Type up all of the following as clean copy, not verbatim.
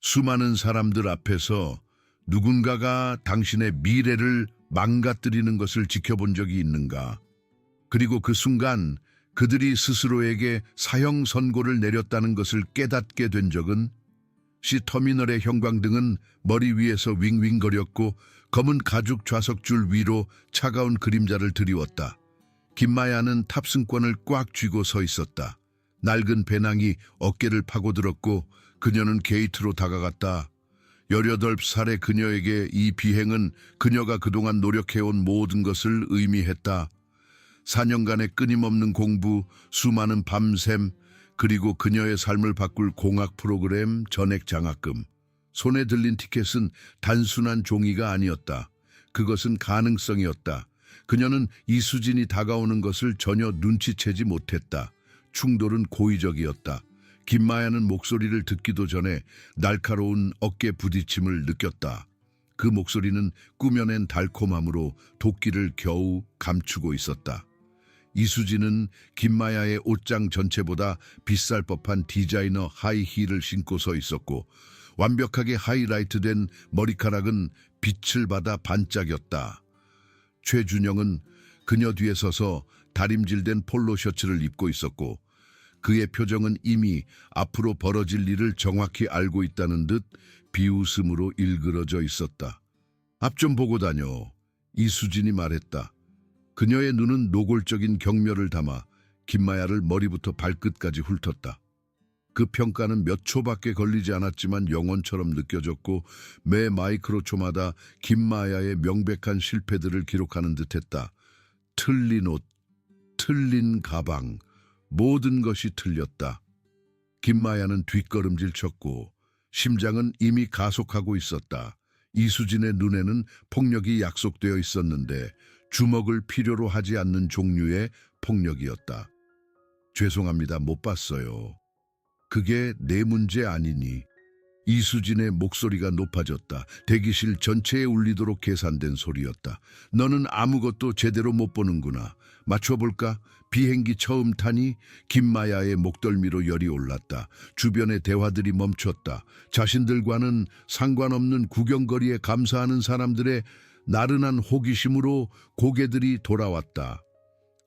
수많은 사람들 앞에서 누군가가 당신의 미래를 망가뜨리는 것을 지켜본 적이 있는가? 그리고 그 순간 그들이 스스로에게 사형 선고를 내렸다는 것을 깨닫게 된 적은? 터미널의 형광등은 머리 위에서 윙윙거렸고 검은 가죽 좌석줄 위로 차가운 그림자를 드리웠다. 김마야는 탑승권을 꽉 쥐고 서 있었다. 낡은 배낭이 어깨를 파고들었고 그녀는 게이트로 다가갔다. 18살의 그녀에게 이 비행은 그녀가 그동안 노력해온 모든 것을 의미했다. 4년간의 끊임없는 공부, 수많은 밤샘, 그리고 그녀의 삶을 바꿀 공학 프로그램, 전액 장학금. 손에 들린 티켓은 단순한 종이가 아니었다. 그것은 가능성이었다. 그녀는 이수진이 다가오는 것을 전혀 눈치채지 못했다. 충돌은 고의적이었다. 김마야는 목소리를 듣기도 전에 날카로운 어깨 부딪힘을 느꼈다. 그 목소리는 꾸며낸 달콤함으로 도끼를 겨우 감추고 있었다. 이수진은 김마야의 옷장 전체보다 비쌀 법한 디자이너 하이힐을 신고 서 있었고 완벽하게 하이라이트된 머리카락은 빛을 받아 반짝였다. 최준영은 그녀 뒤에 서서 다림질된 폴로 셔츠를 입고 있었고 그의 표정은 이미 앞으로 벌어질 일을 정확히 알고 있다는 듯 비웃음으로 일그러져 있었다. 앞 좀 보고 다녀. 이수진이 말했다. 그녀의 눈은 노골적인 경멸을 담아 김마야를 머리부터 발끝까지 훑었다. 그 평가는 몇 초밖에 걸리지 않았지만 영혼처럼 느껴졌고 매 마이크로초마다 김마야의 명백한 실패들을 기록하는 듯했다. 틀린 옷, 틀린 가방, 모든 것이 틀렸다. 김마야는 뒷걸음질 쳤고 심장은 이미 가속하고 있었다. 이수진의 눈에는 폭력이 약속되어 있었는데 주먹을 필요로 하지 않는 종류의 폭력이었다. 죄송합니다. 못 봤어요. 그게 내 문제 아니니. 이수진의 목소리가 높아졌다. 대기실 전체에 울리도록 계산된 소리였다. 너는 아무것도 제대로 못 보는구나. 맞춰볼까? 비행기 처음 타니? 김마야의 목덜미로 열이 올랐다. 주변의 대화들이 멈췄다. 자신들과는 상관없는 구경거리에 감사하는 사람들의 나른한 호기심으로 고개들이 돌아왔다.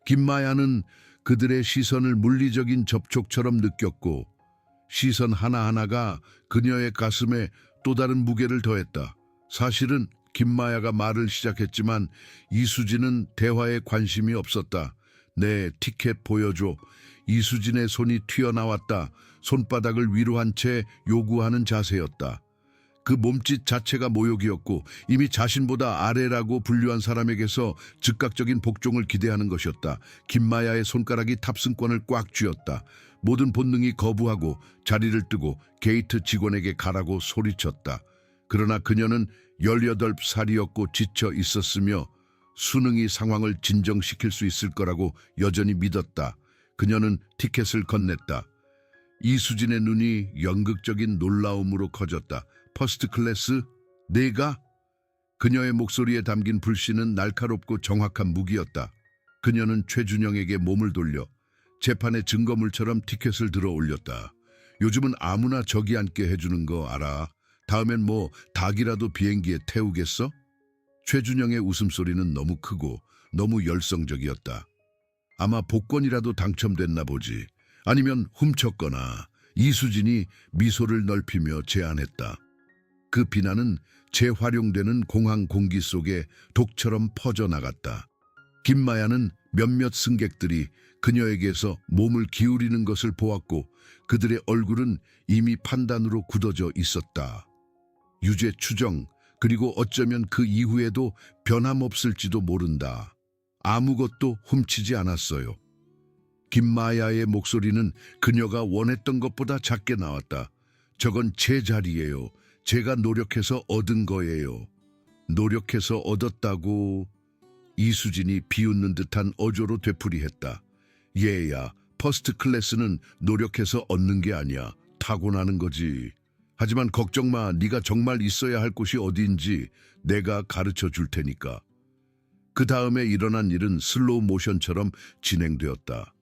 김마야는 그들의 시선을 물리적인 접촉처럼 느꼈고 시선 하나하나가 그녀의 가슴에 또 다른 무게를 더했다. 사실은 김마야가 말을 시작했지만 이수진은 대화에 관심이 없었다. 내 티켓 보여줘. 이수진의 손이 튀어나왔다. 손바닥을 위로 한 채 요구하는 자세였다. 그 몸짓 자체가 모욕이었고 이미 자신보다 아래라고 분류한 사람에게서 즉각적인 복종을 기대하는 것이었다. 김마야의 손가락이 탑승권을 꽉 쥐었다. 모든 본능이 거부하고 자리를 뜨고 게이트 직원에게 가라고 소리쳤다. 그러나 그녀는 18살이었고 지쳐 있었으며 수능이 상황을 진정시킬 수 있을 거라고 여전히 믿었다. 그녀는 티켓을 건넸다. 이수진의 눈이 연극적인 놀라움으로 커졌다. 퍼스트 클래스? 내가? 그녀의 목소리에 담긴 불신은 날카롭고 정확한 무기였다. 그녀는 최준영에게 몸을 돌려 재판의 증거물처럼 티켓을 들어 올렸다. 요즘은 아무나 저기 앉게 해주는 거 알아. 다음엔 뭐 닭이라도 비행기에 태우겠어? 최준영의 웃음소리는 너무 크고 너무 열성적이었다. 아마 복권이라도 당첨됐나 보지. 아니면 훔쳤거나. 이수진이 미소를 넓히며 제안했다. 그 비난은 재활용되는 공항 공기 속에 독처럼 퍼져나갔다. 김마야는 몇몇 승객들이 그녀에게서 몸을 기울이는 것을 보았고 그들의 얼굴은 이미 판단으로 굳어져 있었다. 유죄 추정, 그리고 어쩌면 그 이후에도 변함없을지도 모른다. 아무것도 훔치지 않았어요. 김마야의 목소리는 그녀가 원했던 것보다 작게 나왔다. 저건 제 자리예요. 제가 노력해서 얻은 거예요. 노력해서 얻었다고. 이수진이 비웃는 듯한 어조로 되풀이했다. 얘야, 퍼스트 클래스는 노력해서 얻는 게 아니야. 타고나는 거지. 하지만 걱정 마. 네가 정말 있어야 할 곳이 어디인지 내가 가르쳐 줄 테니까. 그 다음에 일어난 일은 슬로우 모션처럼 진행되었다.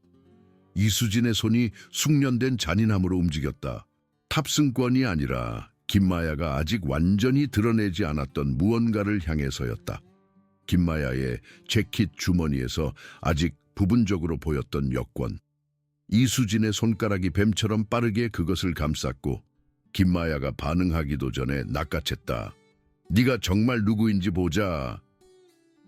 이수진의 손이 숙련된 잔인함으로 움직였다. 탑승권이 아니라 김마야가 아직 완전히 드러내지 않았던 무언가를 향해서였다. 김마야의 재킷 주머니에서 아직 부분적으로 보였던 여권. 이수진의 손가락이 뱀처럼 빠르게 그것을 감쌌고 김마야가 반응하기도 전에 낚아챘다. 네가 정말 누구인지 보자.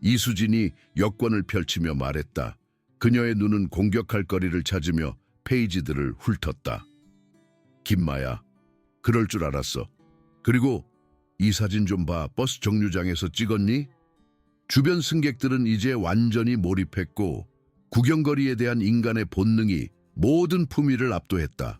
이수진이 여권을 펼치며 말했다. 그녀의 눈은 공격할 거리를 찾으며 페이지들을 훑었다. 김마야, 그럴 줄 알았어. 그리고 이 사진 좀 봐. 버스 정류장에서 찍었니? 주변 승객들은 이제 완전히 몰입했고 구경거리에 대한 인간의 본능이 모든 품위를 압도했다.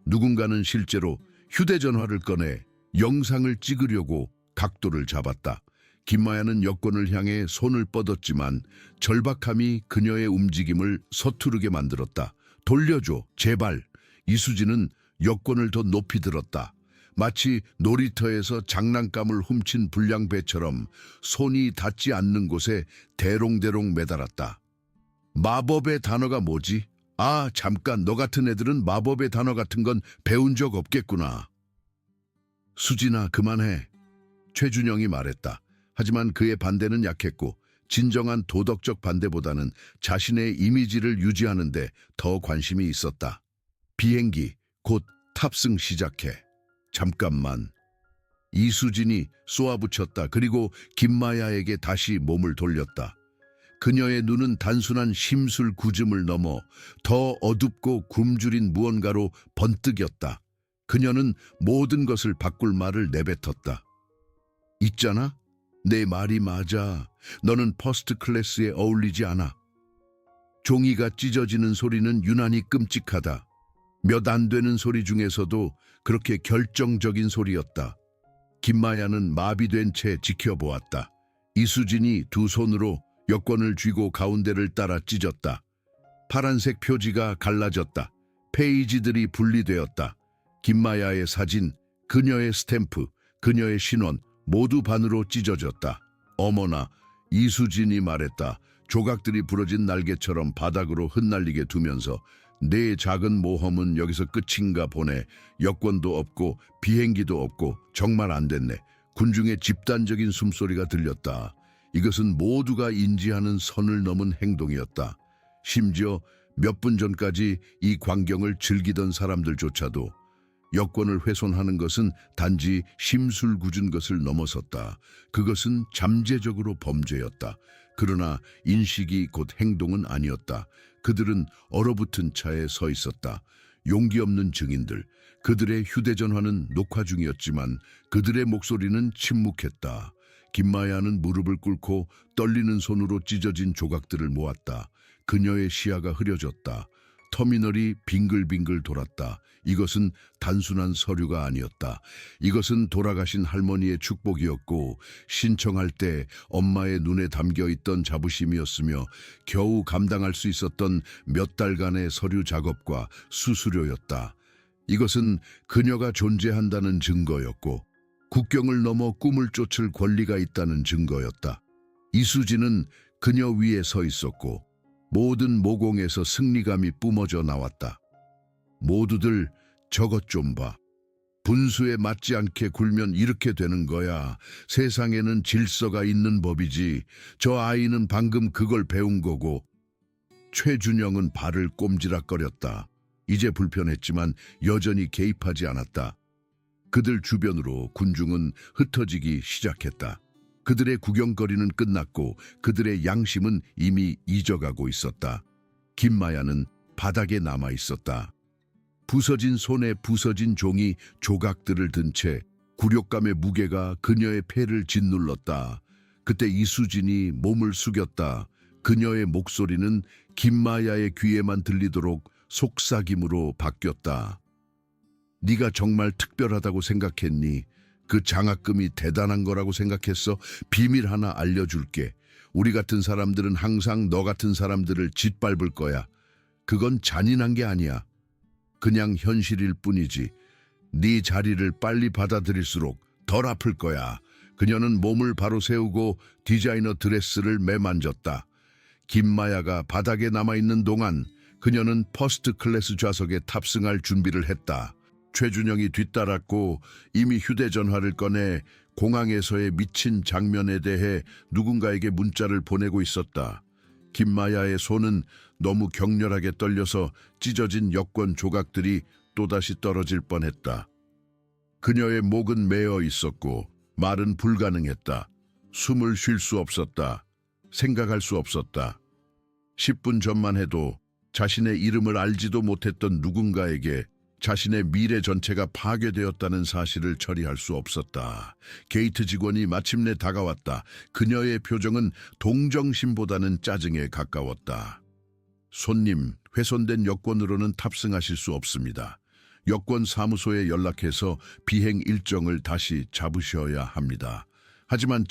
누군가는 실제로 휴대전화를 꺼내 영상을 찍으려고 각도를 잡았다. 김마야는 여권을 향해 손을 뻗었지만 절박함이 그녀의 움직임을 서투르게 만들었다. 돌려줘, 제발. 이수진은 여권을 더 높이 들었다. 마치 놀이터에서 장난감을 훔친 불량배처럼 손이 닿지 않는 곳에 대롱대롱 매달았다. 마법의 단어가 뭐지? 아, 잠깐, 너 같은 애들은 마법의 단어 같은 건 배운 적 없겠구나. 수진아, 그만해. 최준영이 말했다. 하지만 그의 반대는 약했고 진정한 도덕적 반대보다는 자신의 이미지를 유지하는 데 더 관심이 있었다. 비행기, 곧 탑승 시작해. 잠깐만. 이수진이 쏘아붙였다. 그리고 김마야에게 다시 몸을 돌렸다. 그녀의 눈은 단순한 심술 구즘을 넘어 더 어둡고 굶주린 무언가로 번뜩였다. 그녀는 모든 것을 바꿀 말을 내뱉었다. 있잖아? 내 말이 맞아. 너는 퍼스트 클래스에 어울리지 않아. 종이가 찢어지는 소리는 유난히 끔찍하다. 몇 안 되는 소리 중에서도 그렇게 결정적인 소리였다. 김마야는 마비된 채 지켜보았다. 이수진이 두 손으로 여권을 쥐고 가운데를 따라 찢었다. 파란색 표지가 갈라졌다. 페이지들이 분리되었다. 김마야의 사진, 그녀의 스탬프, 그녀의 신원 모두 반으로 찢어졌다. 어머나, 이수진이 말했다. 조각들이 부러진 날개처럼 바닥으로 흩날리게 두면서 내 작은 모험은 여기서 끝인가 보네. 여권도 없고 비행기도 없고 정말 안 됐네. 군중의 집단적인 숨소리가 들렸다. 이것은 모두가 인지하는 선을 넘은 행동이었다. 심지어 몇 분 전까지 이 광경을 즐기던 사람들조차도 여권을 훼손하는 것은 단지 심술궂은 것을 넘어섰다. 그것은 잠재적으로 범죄였다. 그러나 인식이 곧 행동은 아니었다. 그들은 얼어붙은 차에 서 있었다. 용기 없는 증인들. 그들의 휴대전화는 녹화 중이었지만 그들의 목소리는 침묵했다. 김마야는 무릎을 꿇고 떨리는 손으로 찢어진 조각들을 모았다. 그녀의 시야가 흐려졌다. 터미널이 빙글빙글 돌았다. 이것은 단순한 서류가 아니었다. 이것은 돌아가신 할머니의 축복이었고 신청할 때 엄마의 눈에 담겨있던 자부심이었으며 겨우 감당할 수 있었던 몇 달간의 서류 작업과 수수료였다. 이것은 그녀가 존재한다는 증거였고 국경을 넘어 꿈을 쫓을 권리가 있다는 증거였다. 이수진은 그녀 위에 서 있었고 모든 모공에서 승리감이 뿜어져 나왔다. 모두들 저것 좀 봐. 분수에 맞지 않게 굴면 이렇게 되는 거야. 세상에는 질서가 있는 법이지. 저 아이는 방금 그걸 배운 거고. 최준영은 발을 꼼지락거렸다. 이제 불편했지만 여전히 개입하지 않았다. 그들 주변으로 군중은 흩어지기 시작했다. 그들의 구경거리는 끝났고 그들의 양심은 이미 잊어가고 있었다. 김마야는 바닥에 남아 있었다. 부서진 손에 부서진 종이 조각들을 든 채 굴욕감의 무게가 그녀의 폐를 짓눌렀다. 그때 이수진이 몸을 숙였다. 그녀의 목소리는 김마야의 귀에만 들리도록 속삭임으로 바뀌었다. 네가 정말 특별하다고 생각했니? 그 장학금이 대단한 거라고 생각했어? 비밀 하나 알려줄게. 우리 같은 사람들은 항상 너 같은 사람들을 짓밟을 거야. 그건 잔인한 게 아니야. 그냥 현실일 뿐이지. 네 자리를 빨리 받아들일수록 덜 아플 거야. 그녀는 몸을 바로 세우고 디자이너 드레스를 매만졌다. 김마야가 바닥에 남아있는 동안 그녀는 퍼스트 클래스 좌석에 탑승할 준비를 했다. 최준영이 뒤따랐고 이미 휴대전화를 꺼내 공항에서의 미친 장면에 대해 누군가에게 문자를 보내고 있었다. 김마야의 손은 너무 격렬하게 떨려서 찢어진 여권 조각들이 또다시 떨어질 뻔했다. 그녀의 목은 메어 있었고 말은 불가능했다. 숨을 쉴 수 없었다. 생각할 수 없었다. 10분 전만 해도 자신의 이름을 알지도 못했던 누군가에게 자신의 미래 전체가 파괴되었다는 사실을 처리할 수 없었다. 게이트 직원이 마침내 다가왔다. 그녀의 표정은 동정심보다는 짜증에 가까웠다. 손님, 훼손된 여권으로는 탑승하실 수 없습니다. 여권 사무소에 연락해서 비행 일정을 다시 잡으셔야 합니다. 하지만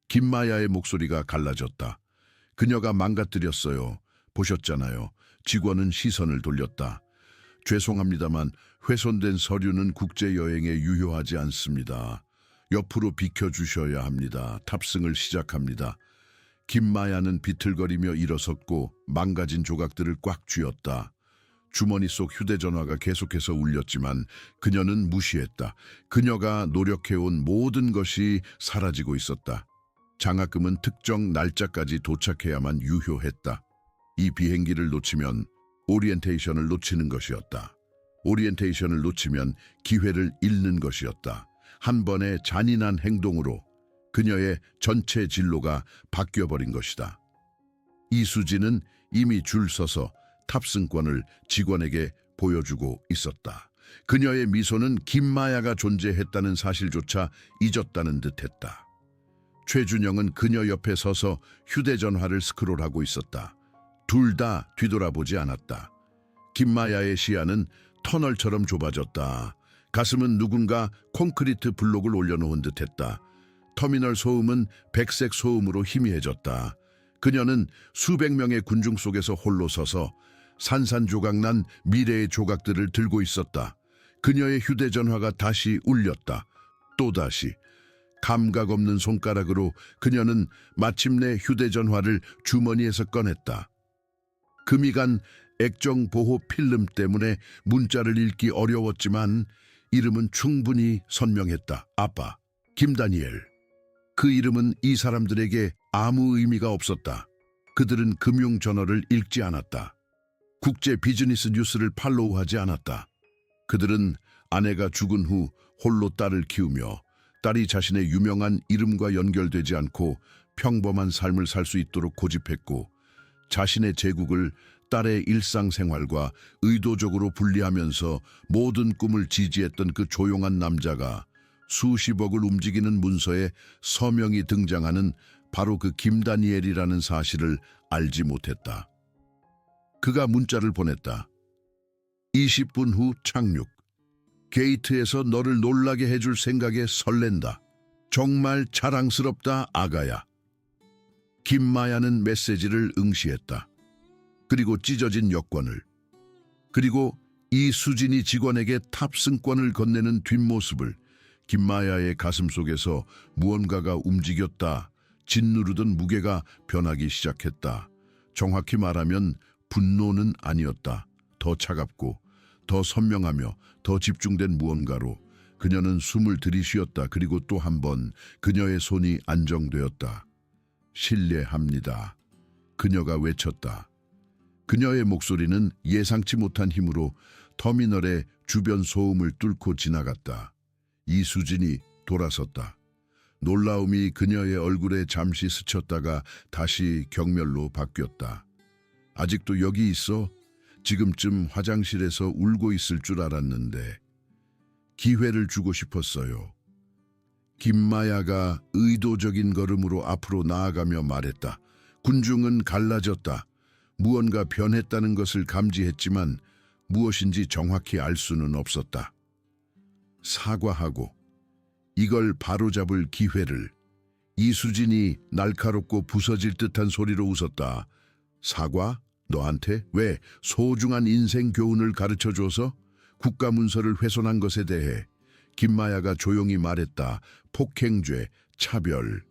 김마야의 목소리가 갈라졌다. 그녀가 망가뜨렸어요. 보셨잖아요. 직원은 시선을 돌렸다. 죄송합니다만 훼손된 서류는 국제여행에 유효하지 않습니다. 옆으로 비켜주셔야 합니다. 탑승을 시작합니다. 김마야는 비틀거리며 일어섰고 망가진 조각들을 꽉 쥐었다. 주머니 속 휴대전화가 계속해서 울렸지만 그녀는 무시했다. 그녀가 노력해온 모든 것이 사라지고 있었다. 장학금은 특정 날짜까지 도착해야만 유효했다. 이 비행기를 놓치면 오리엔테이션을 놓치는 것이었다. 오리엔테이션을 놓치면 기회를 잃는 것이었다. 한 번의 잔인한 행동으로 그녀의 전체 진로가 바뀌어버린 것이다. 이수진은 이미 줄 서서 탑승권을 직원에게 보여주고 있었다. 그녀의 미소는 김마야가 존재했다는 사실조차 잊었다는 듯했다. 최준영은 그녀 옆에 서서 휴대전화를 스크롤하고 있었다. 둘 다 뒤돌아보지 않았다. 김마야의 시야는 터널처럼 좁아졌다. 가슴은 누군가 콘크리트 블록을 올려놓은 듯했다. 터미널 소음은 백색 소음으로 희미해졌다. 그녀는 수백 명의 군중 속에서 홀로 서서 산산조각난 미래의 조각들을 들고 있었다. 그녀의 휴대전화가 다시 울렸다. 또다시. 감각 없는 손가락으로 그녀는 마침내 휴대전화를 주머니에서 꺼냈다. 금이 간 액정 보호 필름 때문에 문자를 읽기 어려웠지만 이름은 충분히 선명했다. 아빠, 김다니엘. 그 이름은 이 사람들에게 아무 의미가 없었다. 그들은 금융저널을 읽지 않았다. 국제 비즈니스 뉴스를 팔로우하지 않았다. 그들은 아내가 죽은 후 홀로 딸을 키우며 딸이 자신의 유명한 이름과 연결되지 않고 평범한 삶을 살 수 있도록 고집했고 자신의 제국을 딸의 일상생활과 의도적으로 분리하면서 모든 꿈을 지지했던 그 조용한 남자가 수십억을 움직이는 문서에 서명이 등장하는 바로 그 김다니엘이라는 사실을 알지 못했다. 그가 문자를 보냈다. 20분 후 착륙. 게이트에서 너를 놀라게 해줄 생각에 설렌다. 정말 자랑스럽다, 아가야. 김마야는 메시지를 응시했다. 그리고 찢어진 여권을. 그리고 이수진이 직원에게 탑승권을 건네는 뒷모습을. 김마야의 가슴 속에서 무언가가 움직였다. 짓누르던 무게가 변하기 시작했다. 정확히 말하면 분노는 아니었다. 더 차갑고 더 선명하며 더 집중된 무언가로 그녀는 숨을 들이쉬었다. 그리고 또 한 번 그녀의 손이 안정되었다. 신뢰합니다. 그녀가 외쳤다. 그녀의 목소리는 예상치 못한 힘으로 터미널의 주변 소음을 뚫고 지나갔다. 이수진이 돌아섰다. 놀라움이 그녀의 얼굴에 잠시 스쳤다가 다시 경멸로 바뀌었다. 아직도 여기 있어? 지금쯤 화장실에서 울고 있을 줄 알았는데 기회를 주고 싶었어요. 김마야가 의도적인 걸음으로 앞으로 나아가며 말했다. 군중은 갈라졌다. 무언가 변했다는 것을 감지했지만 무엇인지 정확히 알 수는 없었다. 사과하고 이걸 바로잡을 기회를. 이수진이 날카롭고 부서질 듯한 소리로 웃었다. 사과? 너한테? 왜? 소중한 인생 교훈을 가르쳐줘서? 국가문서를 훼손한 것에 대해 김마야가 조용히 말했다. 폭행죄, 차별,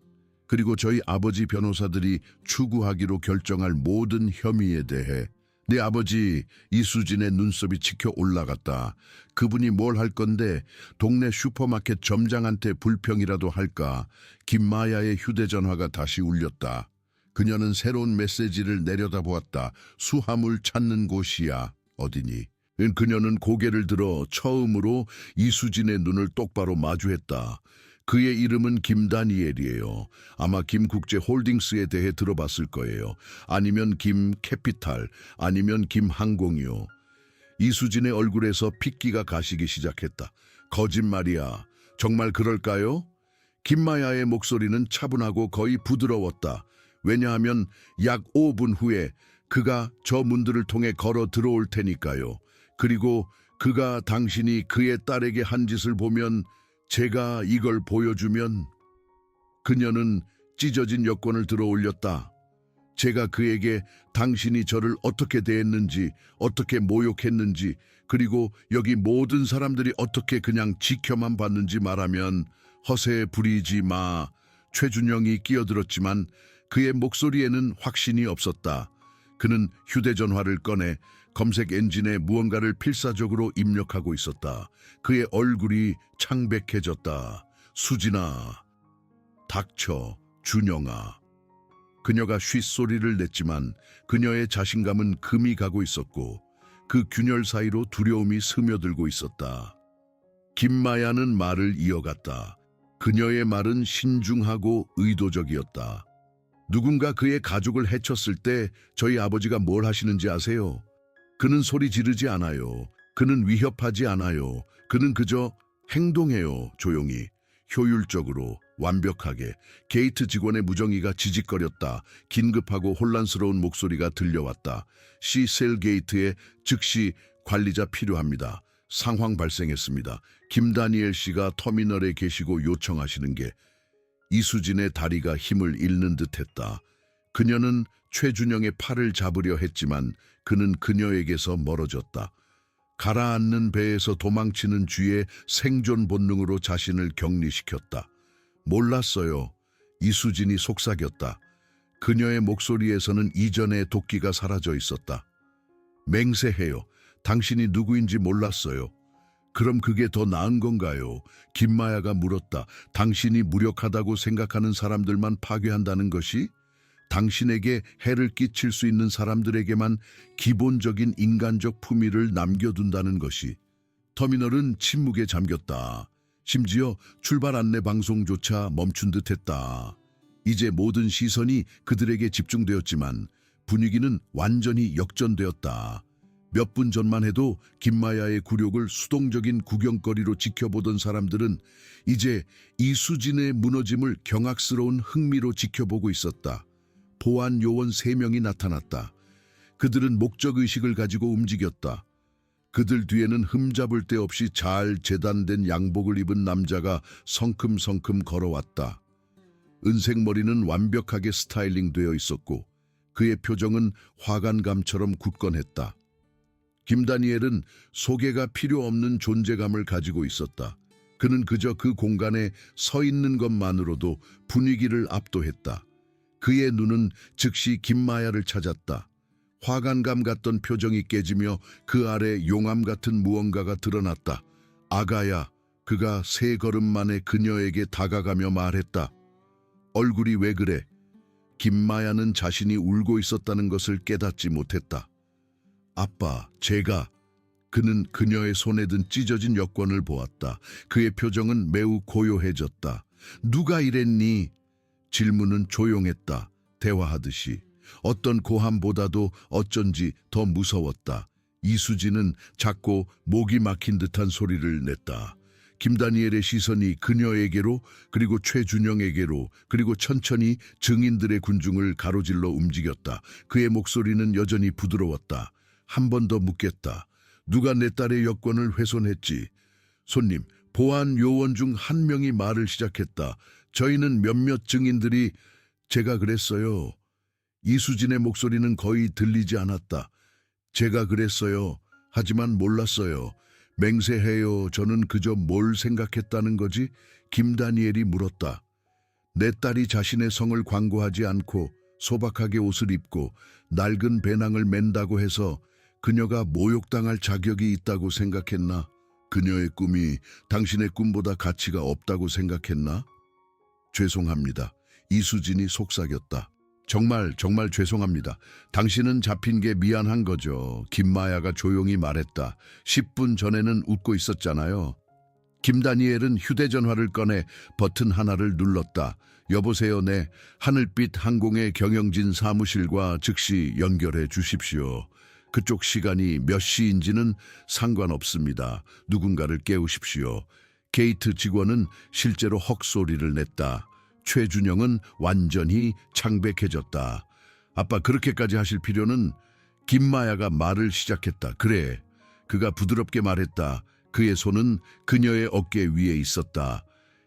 그리고 저희 아버지 변호사들이 추구하기로 결정할 모든 혐의에 대해 네 아버지 이수진의 눈썹이 치켜 올라갔다. 그분이 뭘 할 건데 동네 슈퍼마켓 점장한테 불평이라도 할까. 김마야의 휴대전화가 다시 울렸다. 그녀는 새로운 메시지를 내려다보았다. 수하물 찾는 곳이야. 어디니? 그녀는 고개를 들어 처음으로 이수진의 눈을 똑바로 마주했다. 그의 이름은 김다니엘이에요. 아마 김국제홀딩스에 대해 들어봤을 거예요. 아니면 김캐피탈, 아니면 김항공이요. 이수진의 얼굴에서 핏기가 가시기 시작했다. 거짓말이야. 정말 그럴까요? 김마야의 목소리는 차분하고 거의 부드러웠다. 왜냐하면 약 5분 후에 그가 저 문들을 통해 걸어 들어올 테니까요. 그리고 그가 당신이 그의 딸에게 한 짓을 보면 제가 이걸 보여주면 그녀는 찢어진 여권을 들어 올렸다. 제가 그에게 당신이 저를 어떻게 대했는지, 어떻게 모욕했는지, 그리고 여기 모든 사람들이 어떻게 그냥 지켜만 봤는지 말하면 허세 부리지 마. 최준영이 끼어들었지만 그의 목소리에는 확신이 없었다. 그는 휴대전화를 꺼내 검색 엔진에 무언가를 필사적으로 입력하고 있었다. 그의 얼굴이 창백해졌다. 수진아, 닥쳐, 준영아. 그녀가 쉿소리를 냈지만 그녀의 자신감은 금이 가고 있었고 그 균열 사이로 두려움이 스며들고 있었다. 김마야는 말을 이어갔다. 그녀의 말은 신중하고 의도적이었다. 누군가 그의 가족을 해쳤을 때 저희 아버지가 뭘 하시는지 아세요? 그는 소리 지르지 않아요. 그는 위협하지 않아요. 그는 그저 행동해요. 조용히, 효율적으로, 완벽하게. 게이트 직원의 무정의가 지직거렸다. 긴급하고 혼란스러운 목소리가 들려왔다. 시셀 게이트에 즉시 관리자 필요합니다. 상황 발생했습니다. 김다니엘 씨가 터미널에 계시고 요청하시는 게. 이수진의 다리가 힘을 잃는 듯했다. 그녀는 최준영의 팔을 잡으려 했지만 그는 그녀에게서 멀어졌다. 가라앉는 배에서 도망치는 쥐의 생존 본능으로 자신을 격리시켰다. 몰랐어요. 이수진이 속삭였다. 그녀의 목소리에서는 이전의 도끼가 사라져 있었다. 맹세해요. 당신이 누구인지 몰랐어요. 그럼 그게 더 나은 건가요? 김마야가 물었다. 당신이 무력하다고 생각하는 사람들만 파괴한다는 것이? 당신에게 해를 끼칠 수 있는 사람들에게만 기본적인 인간적 품위를 남겨둔다는 것이. 터미널은 침묵에 잠겼다. 심지어 출발 안내 방송조차 멈춘 듯했다. 이제 모든 시선이 그들에게 집중되었지만 분위기는 완전히 역전되었다. 몇 분 전만 해도 김마야의 굴욕을 수동적인 구경거리로 지켜보던 사람들은 이제 이수진의 무너짐을 경악스러운 흥미로 지켜보고 있었다. 보안 요원 3명이 나타났다. 그들은 목적의식을 가지고 움직였다. 그들 뒤에는 흠잡을 데 없이 잘 재단된 양복을 입은 남자가 성큼성큼 걸어왔다. 은색 머리는 완벽하게 스타일링되어 있었고 그의 표정은 화관감처럼 굳건했다. 김다니엘은 소개가 필요 없는 존재감을 가지고 있었다. 그는 그저 그 공간에 서 있는 것만으로도 분위기를 압도했다. 그의 눈은 즉시 김마야를 찾았다. 화관감 같던 표정이 깨지며 그 아래 용암 같은 무언가가 드러났다. 아가야, 그가 3걸음 만에 그녀에게 다가가며 말했다. 얼굴이 왜 그래? 김마야는 자신이 울고 있었다는 것을 깨닫지 못했다. 아빠, 제가. 그는 그녀의 손에 든 찢어진 여권을 보았다. 그의 표정은 매우 고요해졌다. 누가 이랬니? 질문은 조용했다. 대화하듯이. 어떤 고함보다도 어쩐지 더 무서웠다. 이수진은 작고 목이 막힌 듯한 소리를 냈다. 김다니엘의 시선이 그녀에게로 그리고 최준영에게로 그리고 천천히 증인들의 군중을 가로질러 움직였다. 그의 목소리는 여전히 부드러웠다. 한 번 더 묻겠다. 누가 내 딸의 여권을 훼손했지? 손님, 보안 요원 중 한 명이 말을 시작했다. 저희는 몇몇 증인들이 제가 그랬어요. 이수진의 목소리는 거의 들리지 않았다. 제가 그랬어요. 하지만 몰랐어요. 맹세해요. 저는 그저 뭘 생각했다는 거지? 김다니엘이 물었다. 내 딸이 자신의 성을 광고하지 않고 소박하게 옷을 입고 낡은 배낭을 맨다고 해서 그녀가 모욕당할 자격이 있다고 생각했나? 그녀의 꿈이 당신의 꿈보다 가치가 없다고 생각했나? 죄송합니다. 이수진이 속삭였다. 정말 죄송합니다. 당신은 잡힌 게 미안한 거죠. 김마야가 조용히 말했다. 10분 전에는 웃고 있었잖아요. 김다니엘은 휴대전화를 꺼내 버튼 하나를 눌렀다. 여보세요, 네. 하늘빛 항공의 경영진 사무실과 즉시 연결해 주십시오. 그쪽 시간이 몇 시인지는 상관없습니다. 누군가를 깨우십시오. 게이트 직원은 실제로 헉소리를 냈다. 최준영은 완전히 창백해졌다. 아빠, 그렇게까지 하실 필요는... 김마야가 말을 시작했다. 그래. 그가 부드럽게 말했다. 그의 손은 그녀의 어깨 위에 있었다.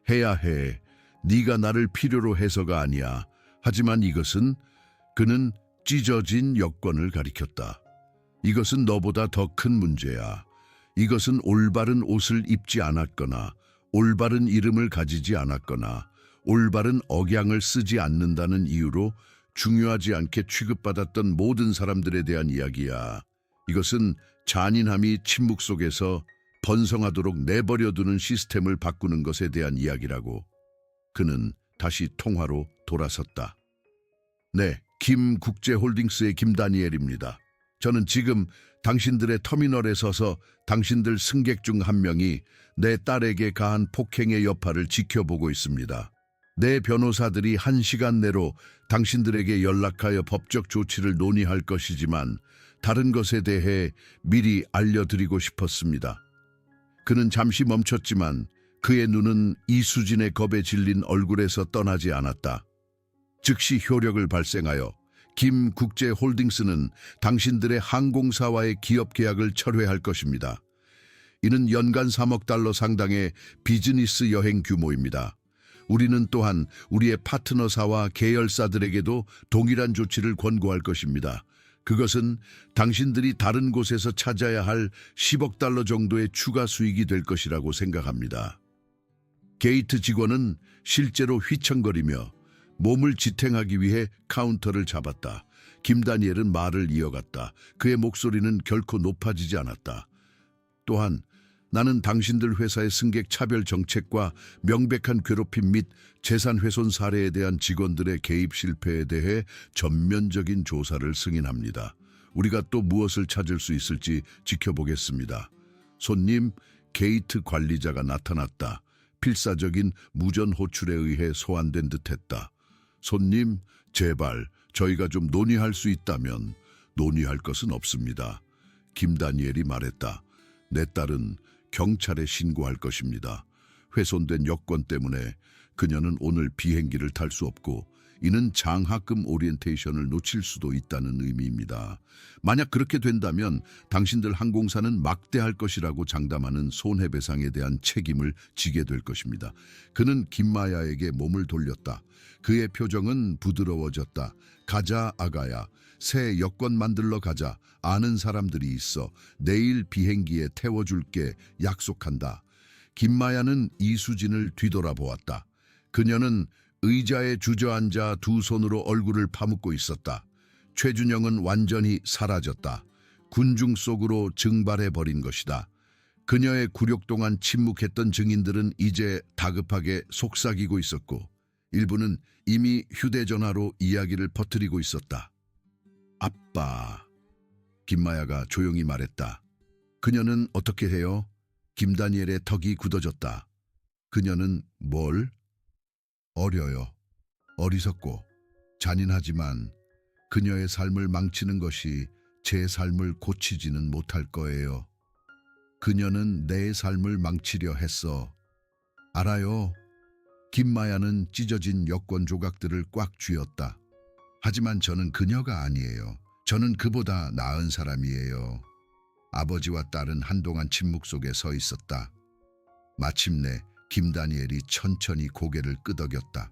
해야 해. 네가 나를 필요로 해서가 아니야. 하지만 이것은... 그는 찢어진 여권을 가리켰다. 이것은 너보다 더 큰 문제야. 이것은 올바른 옷을 입지 않았거나 올바른 이름을 가지지 않았거나 올바른 억양을 쓰지 않는다는 이유로 중요하지 않게 취급받았던 모든 사람들에 대한 이야기야. 이것은 잔인함이 침묵 속에서 번성하도록 내버려두는 시스템을 바꾸는 것에 대한 이야기라고. 그는 다시 통화로 돌아섰다. 네, 김국제홀딩스의 김다니엘입니다. 저는 지금 당신들의 터미널에 서서 당신들 승객 중 한 명이 내 딸에게 가한 폭행의 여파를 지켜보고 있습니다. 내 변호사들이 1시간 내로 당신들에게 연락하여 법적 조치를 논의할 것이지만 다른 것에 대해 미리 알려드리고 싶었습니다. 그는 잠시 멈췄지만 그의 눈은 이수진의 겁에 질린 얼굴에서 떠나지 않았다. 즉시 효력을 발생하여 김국제홀딩스는 당신들의 항공사와의 기업 계약을 철회할 것입니다. 이는 연간 3억 달러 상당의 비즈니스 여행 규모입니다. 우리는 또한 우리의 파트너사와 계열사들에게도 동일한 조치를 권고할 것입니다. 그것은 당신들이 다른 곳에서 찾아야 할 10억 달러 정도의 추가 수익이 될 것이라고 생각합니다. 게이트 직원은 실제로 휘청거리며 몸을 지탱하기 위해 카운터를 잡았다. 김다니엘은 말을 이어갔다. 그의 목소리는 결코 높아지지 않았다. 또한 나는 당신들 회사의 승객 차별 정책과 명백한 괴롭힘 및 재산 훼손 사례에 대한 직원들의 개입 실패에 대해 전면적인 조사를 승인합니다. 우리가 또 무엇을 찾을 수 있을지 지켜보겠습니다. 손님, 게이트 관리자가 나타났다. 필사적인 무전 호출에 의해 소환된 듯했다. 손님, 제발 저희가 좀 논의할 수 있다면. 논의할 것은 없습니다. 김다니엘이 말했다. 내 딸은 경찰에 신고할 것입니다. 훼손된 여권 때문에 그녀는 오늘 비행기를 탈 수 없고 이는 장학금 오리엔테이션을 놓칠 수도 있다는 의미입니다. 만약 그렇게 된다면 당신들 항공사는 막대할 것이라고 장담하는 손해배상에 대한 책임을 지게 될 것입니다. 그는 김마야에게 몸을 돌렸다. 그의 표정은 부드러워졌다. 가자, 아가야. 새 여권 만들러 가자. 아는 사람들이 있어. 내일 비행기에 태워줄게. 약속한다. 김마야는 이수진을 뒤돌아보았다. 그녀는 의자에 주저앉아 두 손으로 얼굴을 파묻고 있었다. 최준영은 완전히 사라졌다. 군중 속으로 증발해버린 것이다. 그녀의 굴욕 동안 침묵했던 증인들은 이제 다급하게 속삭이고 있었고 일부는 이미 휴대전화로 이야기를 퍼뜨리고 있었다. 아빠, 김마야가 조용히 말했다. 그녀는 어떻게 해요? 김다니엘의 턱이 굳어졌다. 그녀는 뭘? 어려요. 어리석고 잔인하지만 그녀의 삶을 망치는 것이 제 삶을 고치지는 못할 거예요. 그녀는 내 삶을 망치려 했어. 알아요. 김마야는 찢어진 여권 조각들을 꽉 쥐었다. 하지만 저는 그녀가 아니에요. 저는 그보다 나은 사람이에요. 아버지와 딸은 한동안 침묵 속에 서 있었다. 마침내 김다니엘이 천천히 고개를 끄덕였다.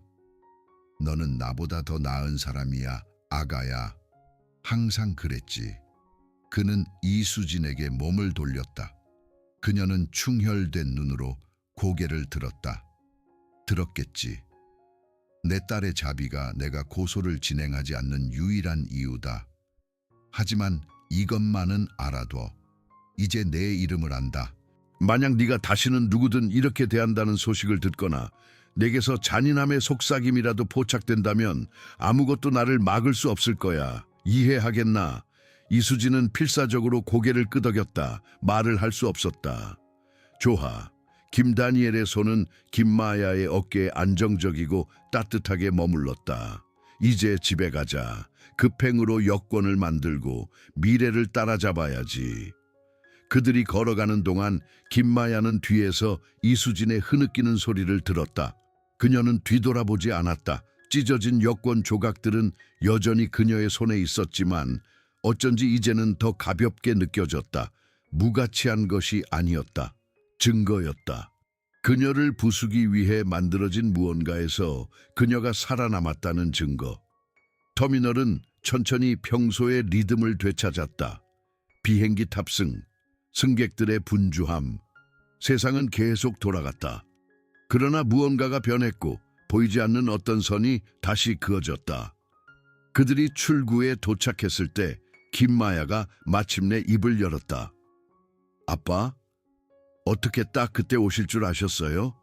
너는 나보다 더 나은 사람이야, 아가야. 항상 그랬지. 그는 이수진에게 몸을 돌렸다. 그녀는 충혈된 눈으로 고개를 들었다. 들었겠지. 내 딸의 자비가 내가 고소를 진행하지 않는 유일한 이유다. 하지만 이것만은 알아둬. 이제 내 이름을 안다. 만약 네가 다시는 누구든 이렇게 대한다는 소식을 듣거나 내게서 잔인함의 속삭임이라도 포착된다면 아무것도 나를 막을 수 없을 거야. 이해하겠나? 이수진은 필사적으로 고개를 끄덕였다. 말을 할 수 없었다. 좋아. 김다니엘의 손은 김마야의 어깨에 안정적이고 따뜻하게 머물렀다. 이제 집에 가자. 급행으로 여권을 만들고 미래를 따라잡아야지. 그들이 걸어가는 동안 김마야는 뒤에서 이수진의 흐느끼는 소리를 들었다. 그녀는 뒤돌아보지 않았다. 찢어진 여권 조각들은 여전히 그녀의 손에 있었지만 어쩐지 이제는 더 가볍게 느껴졌다. 무가치한 것이 아니었다. 증거였다. 그녀를 부수기 위해 만들어진 무언가에서 그녀가 살아남았다는 증거. 터미널은 천천히 평소의 리듬을 되찾았다. 비행기 탑승, 승객들의 분주함. 세상은 계속 돌아갔다. 그러나 무언가가 변했고 보이지 않는 어떤 선이 다시 그어졌다. 그들이 출구에 도착했을 때 김마야가 마침내 입을 열었다. 아빠, 어떻게 딱 그때 오실 줄 아셨어요?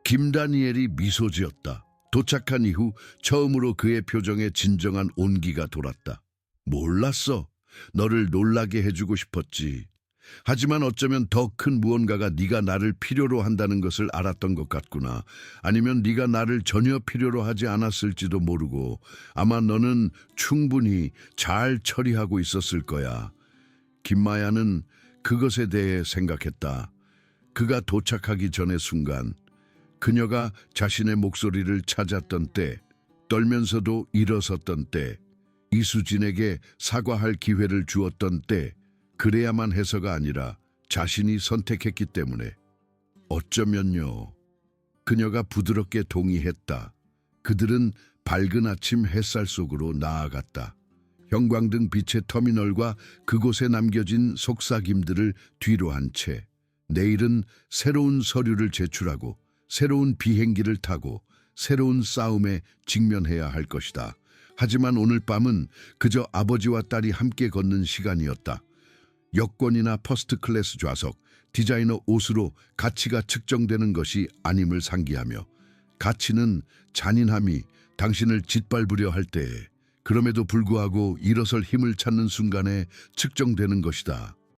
김다니엘이 미소 지었다. 도착한 이후 처음으로 그의 표정에 진정한 온기가 돌았다. 몰랐어. 너를 놀라게 해주고 싶었지. 하지만 어쩌면 더 큰 무언가가 네가 나를 필요로 한다는 것을 알았던 것 같구나. 아니면 네가 나를 전혀 필요로 하지 않았을지도 모르고 아마 너는 충분히 잘 처리하고 있었을 거야. 김마야는 그것에 대해 생각했다. 그가 도착하기 전의 순간, 그녀가 자신의 목소리를 찾았던 때, 떨면서도 일어섰던 때, 이수진에게 사과할 기회를 주었던 때, 그래야만 해서가 아니라 자신이 선택했기 때문에. 어쩌면요. 그녀가 부드럽게 동의했다. 그들은 밝은 아침 햇살 속으로 나아갔다. 형광등 빛의 터미널과 그곳에 남겨진 속삭임들을 뒤로 한 채 내일은 새로운 서류를 제출하고 새로운 비행기를 타고 새로운 싸움에 직면해야 할 것이다. 하지만 오늘 밤은 그저 아버지와 딸이 함께 걷는 시간이었다. 여권이나 퍼스트 클래스 좌석, 디자이너 옷으로 가치가 측정되는 것이 아님을 상기하며 가치는 잔인함이 당신을 짓밟으려 할 때에 그럼에도 불구하고 일어설 힘을 찾는 순간에 측정되는 것이다.